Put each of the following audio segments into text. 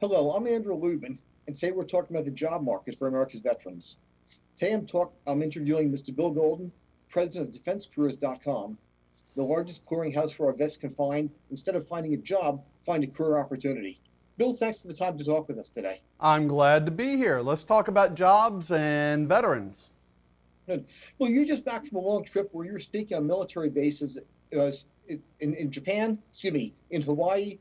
Hello, I'm Andrew Lubin, and today we're talking about the job market for America's veterans. Today I'm interviewing Mr. Bill Golden, president of DefenseCareers.com, the largest clearinghouse where our vets can find, instead of finding a job, find a career opportunity. Bill, thanks for the time to talk with us today. I'm glad to be here. Let's talk about jobs and veterans. Good. Well, you're just back from a long trip where you were speaking on military bases in Japan, in Hawaii,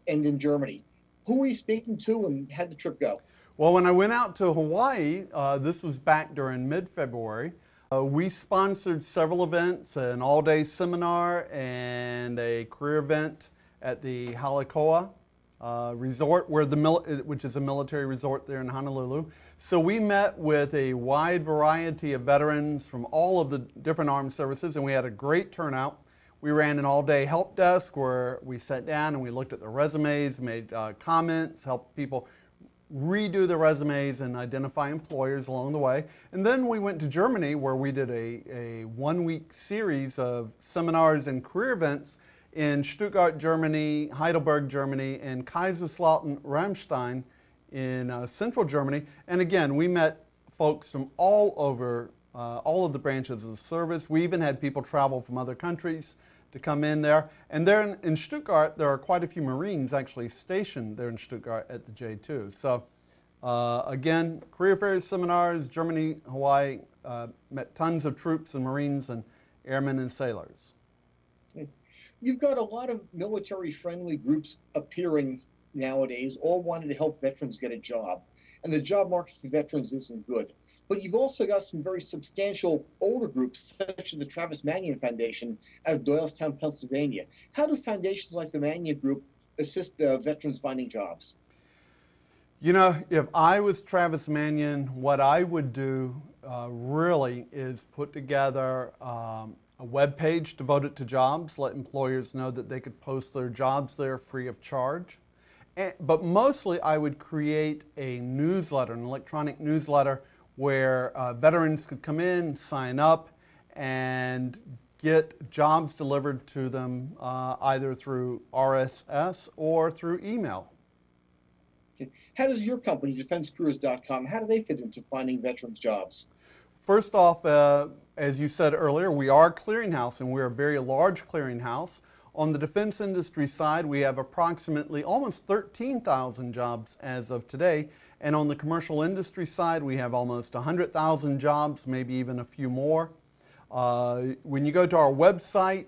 and in Germany. Who were you speaking to, and how did the trip go? Well, when I went out to Hawaii, this was back during mid-February, we sponsored several events, an all-day seminar and a career event at the Haleakala resort, which is a military resort there in Honolulu. So we met with a wide variety of veterans from all of the different armed services, and we had a great turnout. We ran an all-day help desk where we sat down and we looked at the resumes, made comments, helped people redo the resumes and identify employers along the way. And then we went to Germany where we did a one-week series of seminars and career events in Stuttgart, Germany, Heidelberg, Germany, and Kaiserslautern, Ramstein in central Germany. And again, we met folks from all over all of the branches of the service. We even had people travel from other countries to come in there. And there in Stuttgart, there are quite a few Marines actually stationed there in Stuttgart at the J2. So again, career fairs, seminars, Germany, Hawaii, met tons of troops and Marines and airmen and sailors. You've got a lot of military-friendly groups appearing nowadays, all wanting to help veterans get a job. And the job market for veterans isn't good. But you've also got some very substantial older groups, such as the Travis Manion Foundation out of Doylestown, Pennsylvania. How do foundations like the Manion Group assist veterans finding jobs? You know, if I was Travis Manion, what I would do really is put together a web page devoted to jobs, let employers know that they could post their jobs there free of charge. But mostly I would create a newsletter, an electronic newsletter, where veterans could come in, sign up, and get jobs delivered to them either through RSS or through email. Okay. How does your company, DefenseCareers.com, how do they fit into finding veterans jobs? First off, as you said earlier, we are a clearinghouse, and we're a very large clearinghouse. On the defense industry side, we have approximately almost 13,000 jobs as of today. And on the commercial industry side, we have almost 100,000 jobs, maybe even a few more. When you go to our website,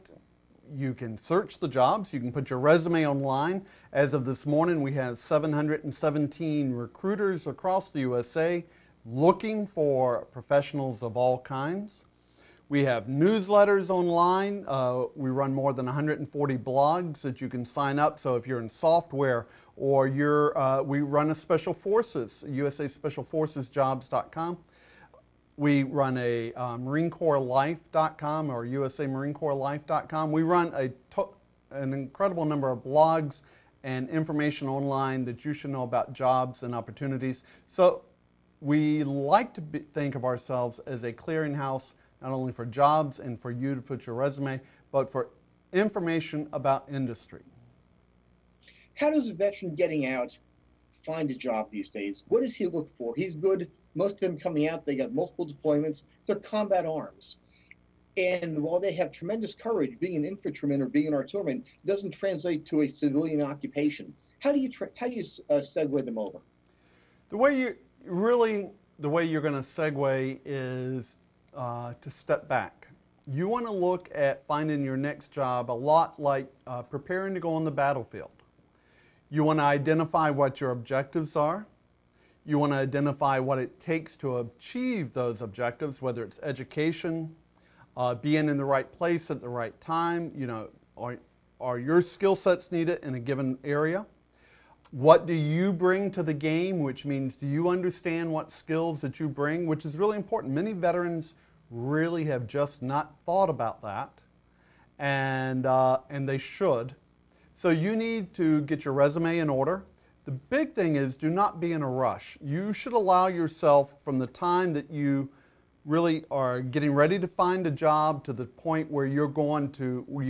you can search the jobs. You can put your resume online. As of this morning, we have 717 recruiters across the USA looking for professionals of all kinds. We have newsletters online. We run more than 140 blogs that you can sign up. So if you're in software or we run a Special Forces, USA Special Forces Jobs.com. We run a MarineCorpsLife.com or USAMarineCorpsLife.com. We run an incredible number of blogs and information online that you should know about jobs and opportunities. So we like to think of ourselves as a clearinghouse, not only for jobs and for you to put your resume, but for information about industry. How does a veteran getting out find a job these days? What does he look for? He's good. Most of them coming out, they got multiple deployments. They're combat arms. And while they have tremendous courage, being an infantryman or being an artilleryman doesn't translate to a civilian occupation. How do you segue them over? The way you're going to segue is to step back. You want to look at finding your next job a lot like preparing to go on the battlefield. You want to identify what your objectives are. You want to identify what it takes to achieve those objectives, whether it's education, being in the right place at the right time. You know, are your skill sets needed in a given area? What do you bring to the game, which means do you understand what skills that you bring, which is really important. Many veterans really have just not thought about that, and they should. So you need to get your resume in order. The big thing is do not be in a rush. You should allow yourself from the time that you really are getting ready to find a job to the point where you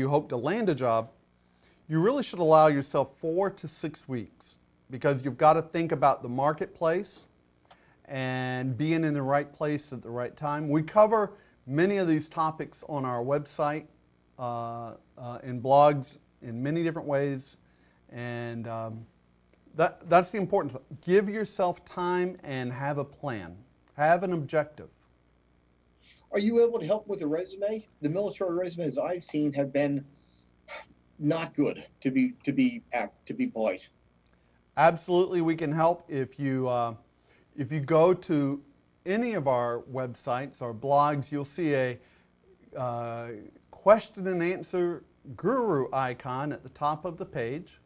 hope to land a job. You really should allow yourself 4 to 6 weeks. because you've got to think about the marketplace and being in the right place at the right time. We cover many of these topics on our website, in blogs, in many different ways, and that's the important thing. Give yourself time and have a plan. Have an objective. Are you able to help with a resume? The military resumes I've seen have been not good, to be polite. Absolutely, we can help. If you go to any of our websites or blogs, you'll see a question and answer guru icon at the top of the page.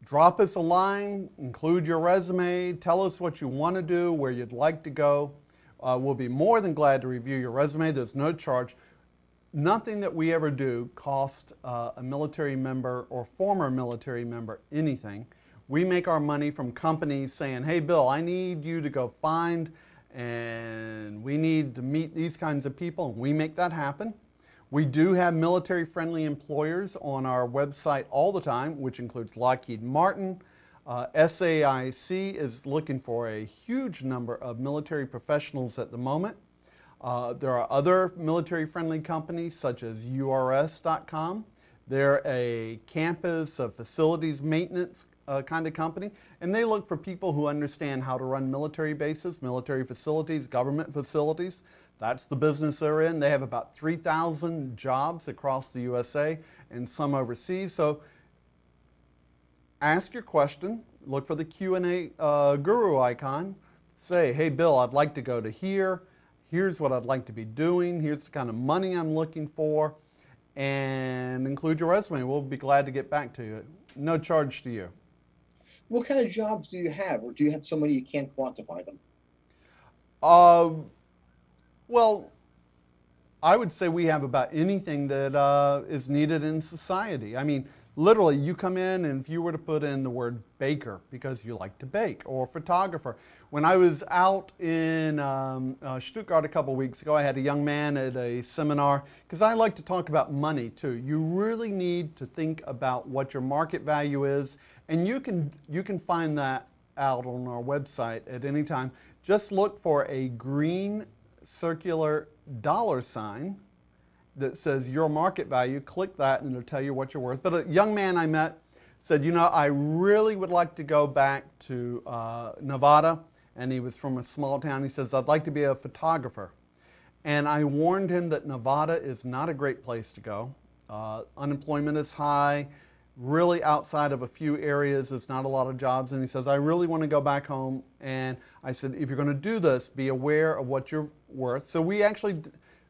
Drop us a line, include your resume, tell us what you want to do, where you'd like to go. We'll be more than glad to review your resume. There's no charge. Nothing that we ever do costs a military member or former military member anything. We make our money from companies saying, hey, Bill, I need you to go find, and we need to meet these kinds of people, and we make that happen. We do have military-friendly employers on our website all the time, which includes Lockheed Martin. SAIC is looking for a huge number of military professionals at the moment. There are other military-friendly companies such as URS.com. They're a campus of facilities maintenance kind of company, and they look for people who understand how to run military bases, military facilities, government facilities. That's the business they're in. They have about 3,000 jobs across the USA and some overseas. So ask your question, look for the Q&A guru icon, say, hey, Bill, I'd like to go to here. Here's what I'd like to be doing. Here's the kind of money I'm looking for, and include your resume. We'll be glad to get back to you. No charge to you. What kind of jobs do you have, or do you have so many you can't quantify them? Well, I would say we have about anything that is needed in society. I mean, literally, you come in, and if you were to put in the word baker because you like to bake, or photographer. When I was out in Stuttgart a couple weeks ago, I had a young man at a seminar, because I like to talk about money too. You really need to think about what your market value is, and you can find that out on our website at any time. Just look for a green circular $sign that says your market value. Click that and it'll tell you what you're worth. But a young man I met said, you know, I really would like to go back to Nevada, and he was from a small town. He says, I'd like to be a photographer. And I warned him that Nevada is not a great place to go. Unemployment is high. Really outside of a few areas, there's not a lot of jobs. And he says, I really want to go back home. And I said, if you're going to do this, be aware of what you're worth. So we actually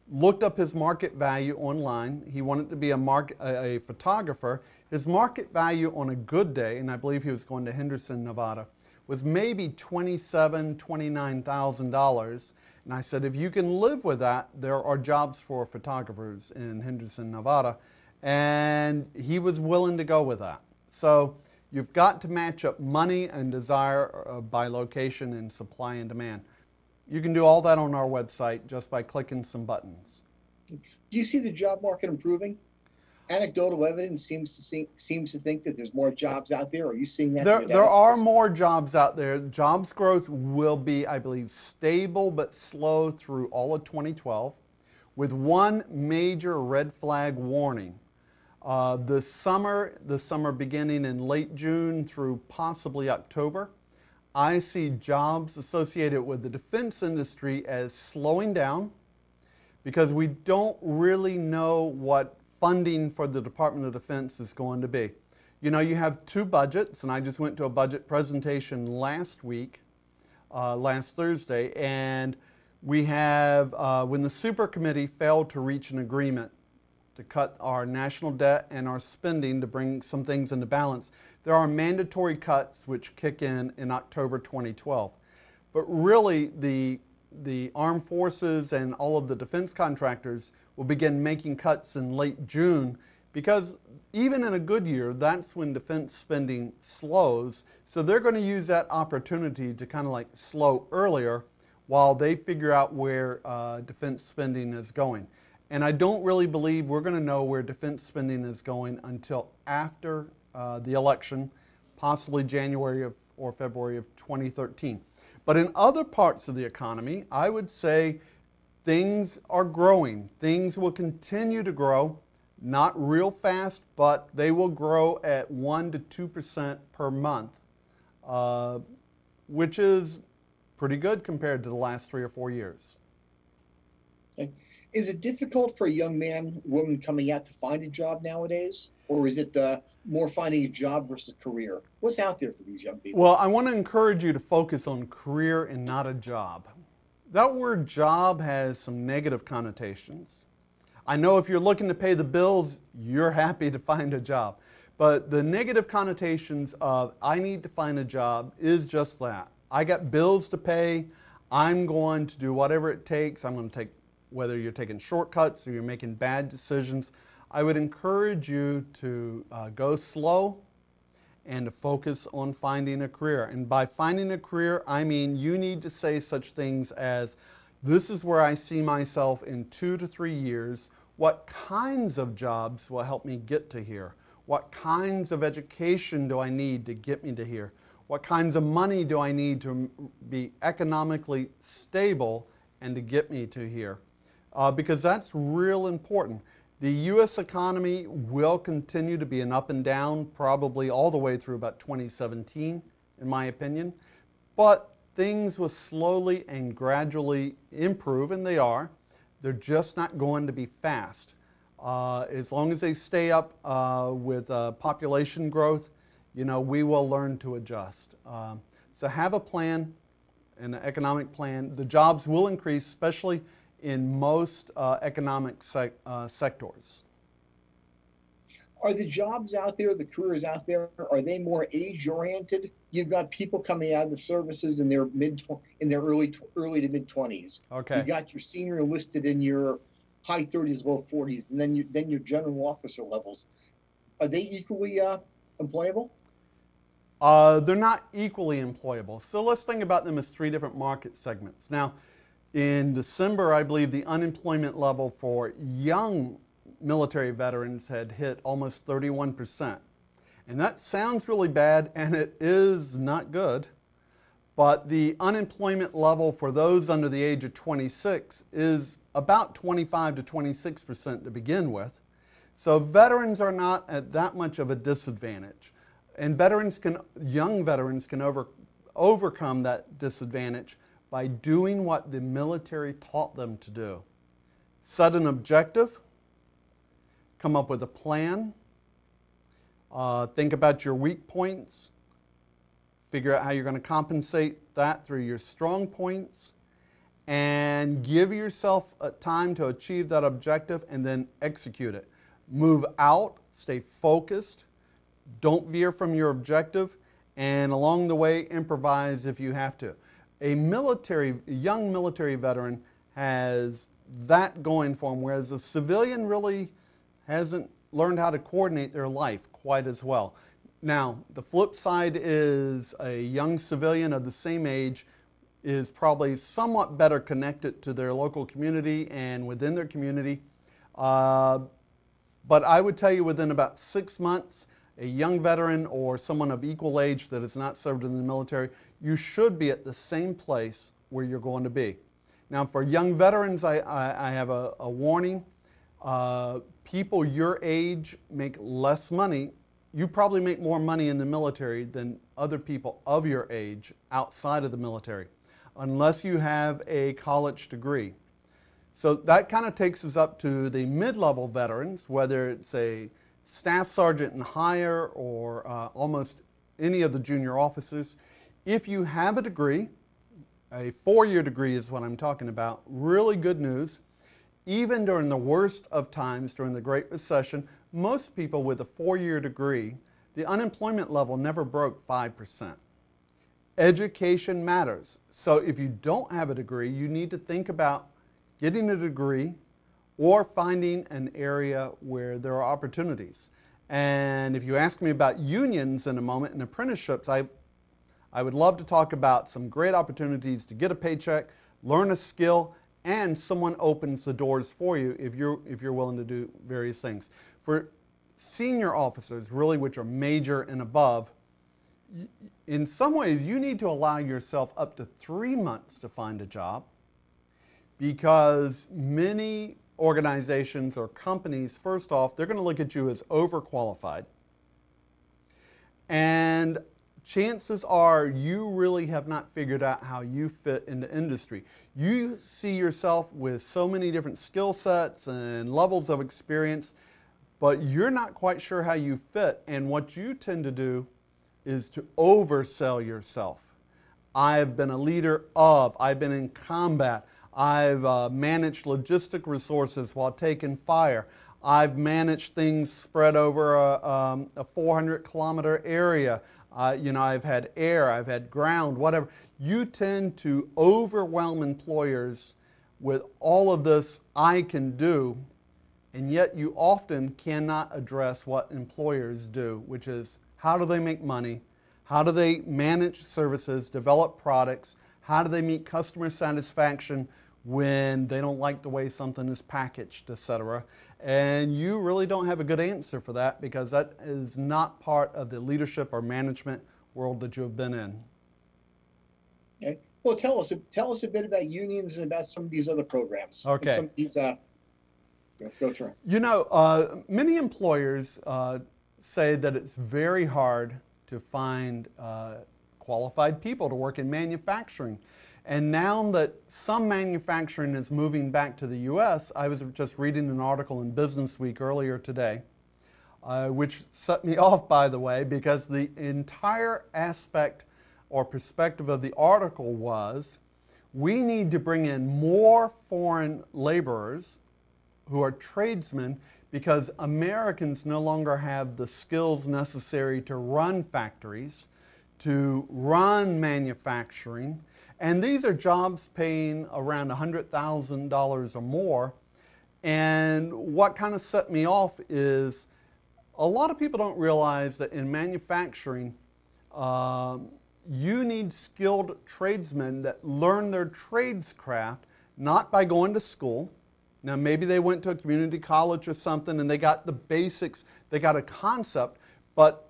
looked up his market value online. He wanted to be a photographer. His market value on a good day, and I believe he was going to Henderson, Nevada, was maybe $27,000, $29,000. And I said, if you can live with that, there are jobs for photographers in Henderson, Nevada. And he was willing to go with that. So you've got to match up money and desire by location and supply and demand. You can do all that on our website just by clicking some buttons. Do you see the job market improving? Anecdotal evidence seems to think that there's more jobs out there. Are you seeing that? There are more jobs out there. Jobs growth will be, I believe, stable but slow through all of 2012, with one major red flag warning. The summer beginning in late June through possibly October, I see jobs associated with the defense industry as slowing down, because we don't really know what funding for the Department of Defense is going to be. You know, you have two budgets, and I just went to a budget presentation last week, last Thursday, and we have, when the super committee failed to reach an agreement to cut our national debt and our spending to bring some things into balance, there are mandatory cuts which kick in October 2012. But really, the armed forces and all of the defense contractors will begin making cuts in late June, because even in a good year, that's when defense spending slows. So they're going to use that opportunity to kind of like slow earlier while they figure out where defense spending is going. And I don't really believe we're going to know where defense spending is going until after the election, possibly January or February of 2013. But in other parts of the economy, I would say things are growing. Things will continue to grow, not real fast, but they will grow at 1 to 2% per month, which is pretty good compared to the last 3 or 4 years. Okay. Is it difficult for a young man, woman coming out to find a job nowadays? Or is it more finding a job versus career? What's out there for these young people? Well, I want to encourage you to focus on career and not a job. That word job has some negative connotations. I know if you're looking to pay the bills, you're happy to find a job. But the negative connotations of I need to find a job is just that. I got bills to pay. I'm going to do whatever it takes. I'm going to take, whether you're taking shortcuts or you're making bad decisions, I would encourage you to go slow and to focus on finding a career. And by finding a career, I mean you need to say such things as, this is where I see myself in 2 to 3 years. What kinds of jobs will help me get to here? What kinds of education do I need to get me to here? What kinds of money do I need to be economically stable and to get me to here? Because that's real important. The U.S. economy will continue to be an up and down, probably all the way through about 2017, in my opinion. But things will slowly and gradually improve, and they are. They're just not going to be fast. As long as they stay up with population growth, you know, we will learn to adjust. So have a plan, an economic plan. The jobs will increase, especially in most economic sectors. Are the jobs out there, the careers out there, are they more age-oriented? You've got people coming out of the services in their early to mid-20s. Okay. You got your senior enlisted in your high 30s, low 40s, and then your general officer levels. Are they equally employable? They're not equally employable. So let's think about them as 3 different market segments. Now, in December, I believe the unemployment level for young military veterans had hit almost 31%. And that sounds really bad, and it is not good. But the unemployment level for those under the age of 26 is about 25 to 26% to begin with. So veterans are not at that much of a disadvantage. And young veterans can overcome that disadvantage by doing what the military taught them to do. Set an objective, come up with a plan, think about your weak points, figure out how you're going to compensate that through your strong points, and give yourself a time to achieve that objective and then execute it. Move out, stay focused, don't veer from your objective, and along the way improvise if you have to. A young military veteran has that going for them, whereas a civilian really hasn't learned how to coordinate their life quite as well. Now, the flip side is a young civilian of the same age is probably somewhat better connected to their local community and within their community. But I would tell you within about 6 months, a young veteran or someone of equal age that has not served in the military, you should be at the same place where you're going to be. Now, for young veterans, I have a warning. People your age make less money. You probably make more money in the military than other people of your age outside of the military, unless you have a college degree. So that kind of takes us up to the mid-level veterans, whether it's a staff sergeant and higher or almost any of the junior officers. If you have a degree, a 4-year degree is what I'm talking about, really good news. Even during the worst of times, during the Great Recession, most people with a 4-year degree, the unemployment level never broke 5%. Education matters. So if you don't have a degree, you need to think about getting a degree or finding an area where there are opportunities. And if you ask me about unions in a moment and apprenticeships, I would love to talk about some great opportunities to get a paycheck, learn a skill, and someone opens the doors for you if you're willing to do various things. For senior officers, really which are major and above, In some ways, you need to allow yourself up to 3 months to find a job, because many organizations or companies, first off, they're going to look at you as overqualified. And chances are you really have not figured out how you fit into industry. You see yourself with so many different skill sets and levels of experience, but you're not quite sure how you fit. And what you tend to do is to oversell yourself. I've been a leader of, I've been in combat, I've managed logistic resources while taking fire, I've managed things spread over a 400-kilometer area. I've had air, I've had ground, whatever. You tend to overwhelm employers with all of this I can do, and yet you often cannot address what employers do, which is how do they make money, how do they manage services, develop products, how do they meet customer satisfaction when they don't like the way something is packaged, etc. And you really don't have a good answer for that, because that is not part of the leadership or management world that you have been in. Okay. Well, tell us a bit about unions and about some of these other programs. Okay. And some of these, go through. Many employers say that it's very hard to find qualified people to work in manufacturing. And now that some manufacturing is moving back to the U.S., I was just reading an article in Business Week earlier today, which set me off, by the way, because the entire aspect or perspective of the article was, we need to bring in more foreign laborers who are tradesmen, because Americans no longer have the skills necessary to run factories, to run manufacturing. And these are jobs paying around $100,000 or more. And what kind of set me off is, a lot of people don't realize that in manufacturing, you need skilled tradesmen that learn their tradescraft, not by going to school. Now, maybe they went to a community college or something and they got the basics, they got a concept, but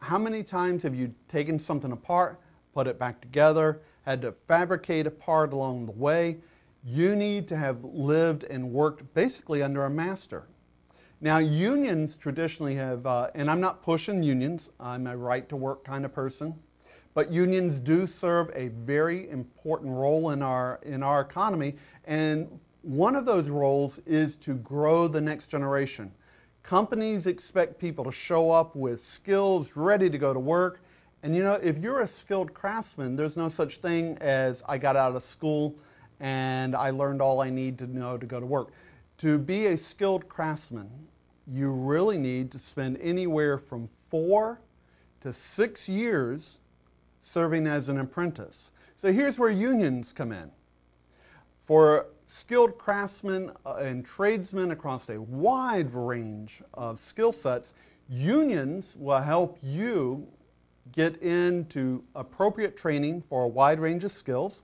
how many times have you taken something apart, put it back together, had to fabricate a part along the way? You need to have lived and worked basically under a master. Now, unions traditionally have, and I'm not pushing unions, I'm a right-to-work kind of person, but unions do serve a very important role in our economy, and one of those roles is to grow the next generation. Companies expect people to show up with skills, ready to go to work. And if you're a skilled craftsman, there's no such thing as I got out of school and I learned all I need to know to go to work. To be a skilled craftsman, you really need to spend anywhere from 4 to 6 years serving as an apprentice. So here's where unions come in. For skilled craftsmen and tradesmen across a wide range of skill sets, unions will help you get into appropriate training for a wide range of skills.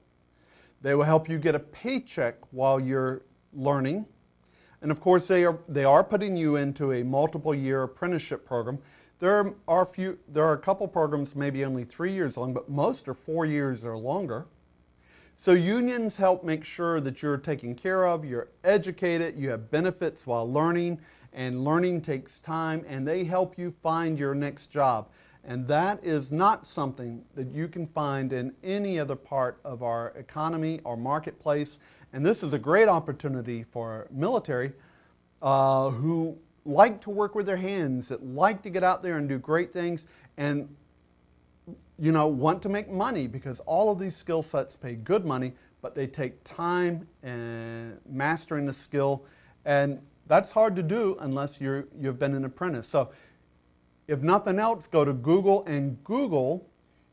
They will help you get a paycheck while you're learning. And of course, they are putting you into a multiple-year apprenticeship program. There are a couple programs maybe only 3 years long, but most are 4 years or longer. So unions help make sure that you're taken care of, you're educated, you have benefits while learning, and learning takes time, and they help you find your next job. And that is not something that you can find in any other part of our economy or marketplace. And this is a great opportunity for military who like to work with their hands, that like to get out there and do great things, and want to make money, because all of these skill sets pay good money, but they take time and mastering the skill, and that's hard to do unless you've been an apprentice. So if nothing else, go to Google and Google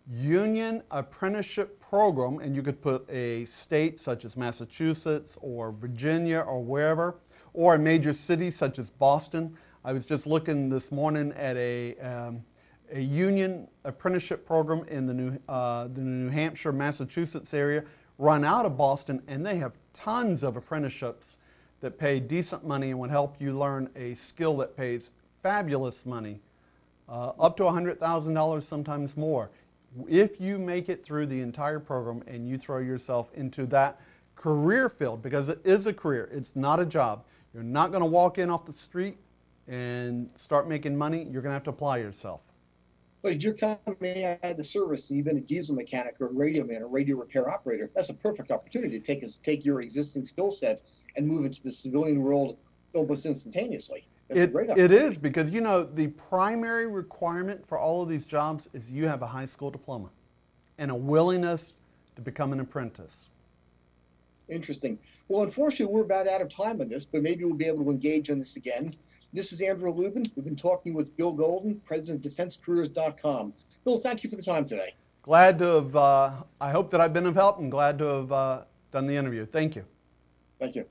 Union Apprenticeship Program, and you could put a state such as Massachusetts or Virginia or wherever, or a major city such as Boston. I was just looking this morning at a union apprenticeship program in the New Hampshire, Massachusetts area, run out of Boston, and they have tons of apprenticeships that pay decent money and would help you learn a skill that pays fabulous money up to $100,000, sometimes more. If you make it through the entire program and you throw yourself into that career field, because it is a career, it's not a job. You're not going to walk in off the street and start making money. You're going to have to apply yourself. But if you're coming out of the service and you've been a diesel mechanic or a radio man or radio repair operator, that's a perfect opportunity to take your existing skill set and move into the civilian world almost instantaneously. That's a great opportunity. It is, because you know the primary requirement for all of these jobs is you have a high school diploma and a willingness to become an apprentice. Interesting. Well, unfortunately, we're about out of time on this, but maybe we'll be able to engage on this again. This is Andrew Lubin. We've been talking with Bill Golden, president of DefenseCareers.com. Bill, thank you for the time today. Glad to have, I hope that I've been of help, and glad to have done the interview. Thank you. Thank you.